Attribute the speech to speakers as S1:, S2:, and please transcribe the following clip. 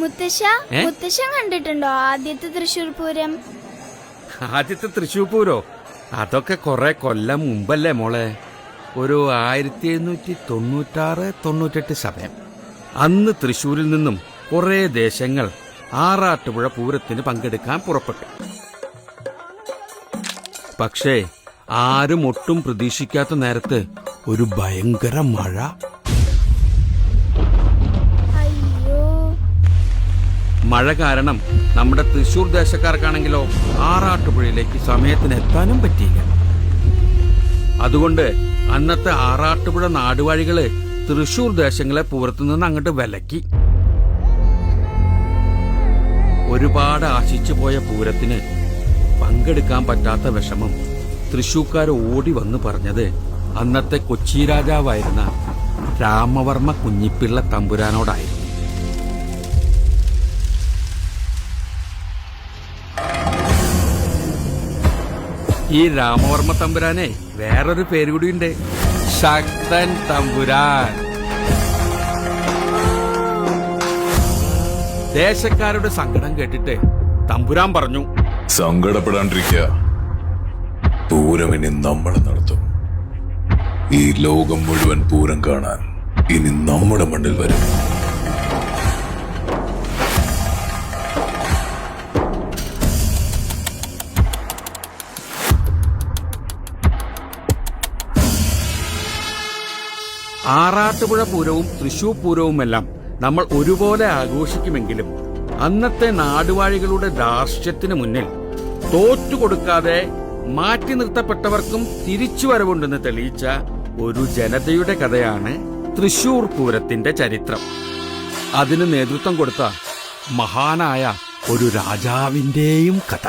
S1: മുത്തശ്ശൻ കണ്ടിട്ടുണ്ടോ ആദ്യത്തെ തൃശ്ശൂർ പൂരം?
S2: ആദ്യത്തെ തൃശ്ശൂർ പൂരോ? അതൊക്കെ കുറെ കൊല്ലം മുമ്പല്ലേ മോളെ. ഒരു 1796-98 സമയം. അന്ന് തൃശ്ശൂരിൽ നിന്നും കുറെ ദേശങ്ങൾ ആറാട്ടുപുഴ പൂരത്തിന് പങ്കെടുക്കാൻ പുറപ്പെട്ടു. പക്ഷേ ആരും ഒട്ടും പ്രതീക്ഷിക്കാത്ത നേരത്ത് ഒരു ഭയങ്കര മഴ. മഴ കാരണം നമ്മുടെ തൃശ്ശൂർ ദേശക്കാർക്കാണെങ്കിലോ ആറാട്ടുപുഴയിലേക്ക് സമയത്തിന് എത്താനും പറ്റിയില്ല. അതുകൊണ്ട് അന്നത്തെ ആറാട്ടുപുഴ നാടുവാഴികള് തൃശ്ശൂർ ദേശങ്ങളെ പൂരത്തുനിന്ന് അങ്ങോട്ട് വിലക്കി. ഒരുപാട് ആശിച്ചു പോയ പൂരത്തിന് പങ്കെടുക്കാൻ പറ്റാത്ത വിഷമം തൃശ്ശൂർക്കാർ ഓടി വന്ന് പറഞ്ഞത് അന്നത്തെ കൊച്ചി രാജാവായിരുന്ന രാമവർമ്മ കുഞ്ഞിപ്പിള്ള തമ്പുരാനോടായിരുന്നു. ഈ രാമവർമ്മ തമ്പുരാനെ വേറൊരു പേര് കൂടിയുണ്ട്, ശക്തൻ തമ്പുരാൻ. ദേശക്കാരുടെ സങ്കടം കേട്ടിട്ട് തമ്പുരാൻ പറഞ്ഞു,
S3: സങ്കടപ്പെടാണ്ടിരിക്കുക, പൂരം ഇനി നമ്മൾ നടത്തും. ഈ ലോകം മുഴുവൻ പൂരം കാണാൻ ഇനി നമ്മുടെ മണ്ണിൽ വരും.
S2: ആറാട്ടുപുഴ പൂരവും തൃശൂർ പൂരവുമെല്ലാം നമ്മൾ ഒരുപോലെ ആഘോഷിക്കുമെങ്കിലും അന്നത്തെ നാടുവാഴികളുടെ ധാർഷ്ട്യത്തിന് മുന്നിൽ തോറ്റുകൊടുക്കാതെ മാറ്റി നിർത്തപ്പെട്ടവർക്കും തിരിച്ചുവരവുണ്ടെന്ന് തെളിയിച്ച ഒരു ജനതയുടെ കഥയാണ് തൃശൂർ പൂരത്തിന്റെ ചരിത്രം. അതിന് നേതൃത്വം കൊടുത്ത മഹാനായ ഒരു രാജാവിന്റെയും കഥ.